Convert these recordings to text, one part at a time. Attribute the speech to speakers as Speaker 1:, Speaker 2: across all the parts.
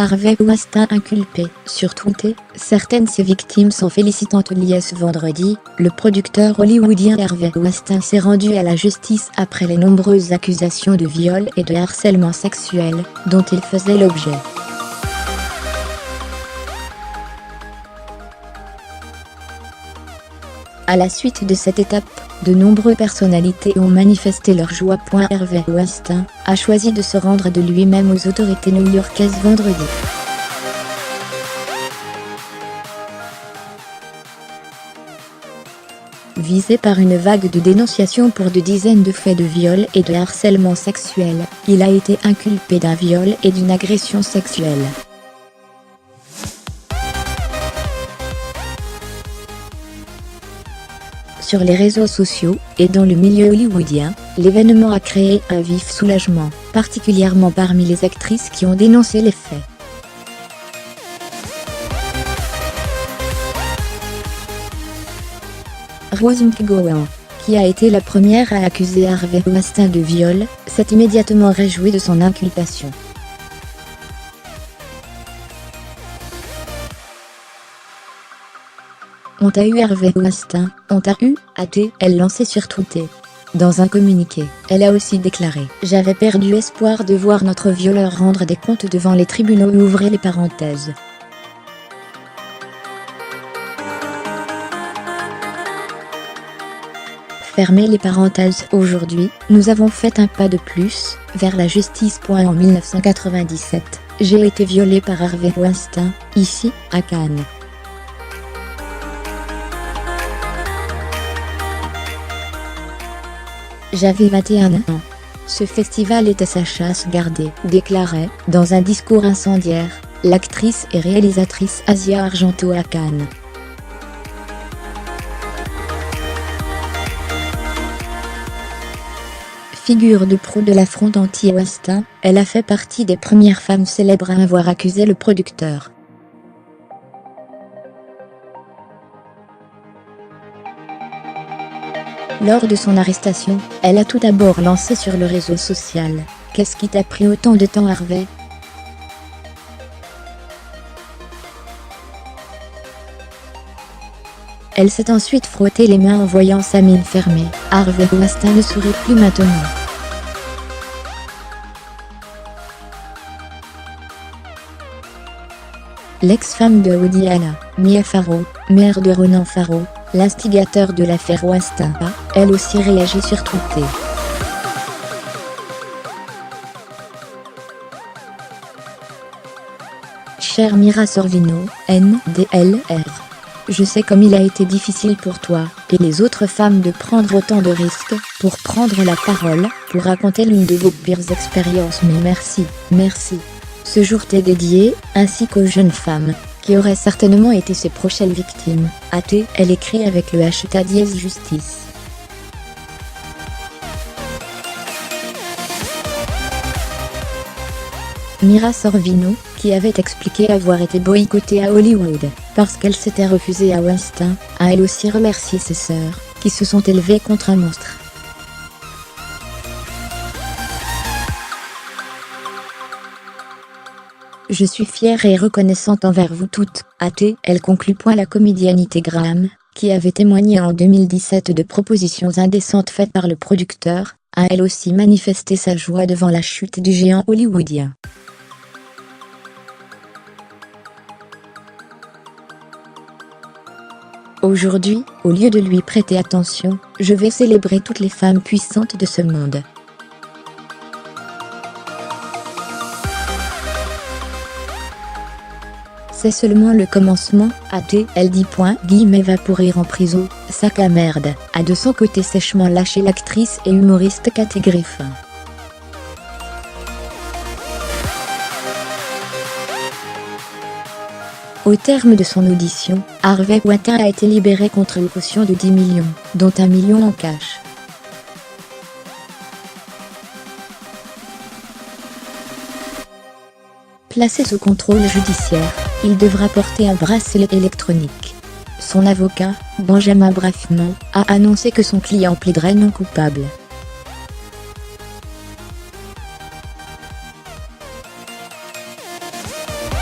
Speaker 1: Harvey Weinstein inculpé. Sur Twitter, certaines de ses victimes sont félicitantes liées ce vendredi. Le producteur hollywoodien Harvey Weinstein s'est rendu à la justice après les nombreuses accusations de viol et de harcèlement sexuel dont il faisait l'objet. À la suite de cette étape, de nombreuses personnalités ont manifesté leur joie. Harvey Weinstein a choisi de se rendre de lui-même aux autorités new-yorkaises vendredi. Visé par une vague de dénonciations pour de dizaines de faits de viol et de harcèlement sexuel, il a été inculpé d'un viol et d'une agression sexuelle. Sur les réseaux sociaux et dans le milieu hollywoodien, l'événement a créé un vif soulagement, particulièrement parmi les actrices qui ont dénoncé les faits. Rose McGowan, qui a été la première à accuser Harvey Weinstein de viol, s'est immédiatement réjouie de son inculpation. On t'a eu Harvey Weinstein, on t'a eu, a-t-elle lancé sur Twitter. Dans un communiqué, elle a aussi déclaré « J'avais perdu espoir de voir notre violeur rendre des comptes devant les tribunaux ». Ouvrez les parenthèses. Fermez les parenthèses. Aujourd'hui, nous avons fait un pas de plus vers la justice. En 1997, j'ai été violée par Harvey Weinstein, ici, à Cannes. J'avais 21 ans. Ce festival était sa chasse gardée, déclarait, dans un discours incendiaire, l'actrice et réalisatrice Asia Argento à Cannes. Figure de proue de la fronde anti-Weinstein, elle a fait partie des premières femmes célèbres à avoir accusé le producteur. Lors de son arrestation, elle a tout d'abord lancé sur le réseau social « Qu'est-ce qui t'a pris autant de temps, Harvey ?» Elle s'est ensuite frotté les mains en voyant sa mine fermée. Harvey Weinstein ne sourit plus maintenant. L'ex-femme de Woody Allen, Mia Farrow, mère de Ronan Farrow, l'instigateur de l'affaire Weinstein, a, elle aussi réagi sur Twitter. Chère Mira Sorvino, NDLR. Je sais comme il a été difficile pour toi et les autres femmes de prendre autant de risques pour prendre la parole, pour raconter l'une de vos pires expériences, mais merci, merci. Ce jour t'est dédié, ainsi qu'aux jeunes femmes, qui auraient certainement été ses prochaines victimes, a-t-elle écrit avec le hashtag #justice. Mira Sorvino, qui avait expliqué avoir été boycottée à Hollywood, parce qu'elle s'était refusée à Weinstein, a elle aussi remercié ses sœurs, qui se sont élevées contre un monstre. Je suis fière et reconnaissante envers vous toutes, a-t-elle conclut. La comédienne Ité Graham, qui avait témoigné en 2017 de propositions indécentes faites par le producteur, a elle aussi manifesté sa joie devant la chute du géant hollywoodien. Aujourd'hui, au lieu de lui prêter attention, je vais célébrer toutes les femmes puissantes de ce monde. C'est seulement le commencement, a-t-elle dit. Va pourrir en prison, sac à merde, a de son côté sèchement lâché l'actrice et humoriste Kathy Griffin. Au terme de son audition, Harvey Weinstein a été libéré contre une caution de 10 millions, dont 1 million en cash. Placé sous contrôle judiciaire, il devra porter un bracelet électronique. Son avocat, Benjamin Brafman, a annoncé que son client plaiderait non coupable.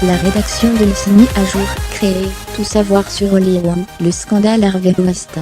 Speaker 1: La rédaction de l'ICI mis à jour, créée, tout savoir sur Hollywood, le scandale Harvey Weinstein.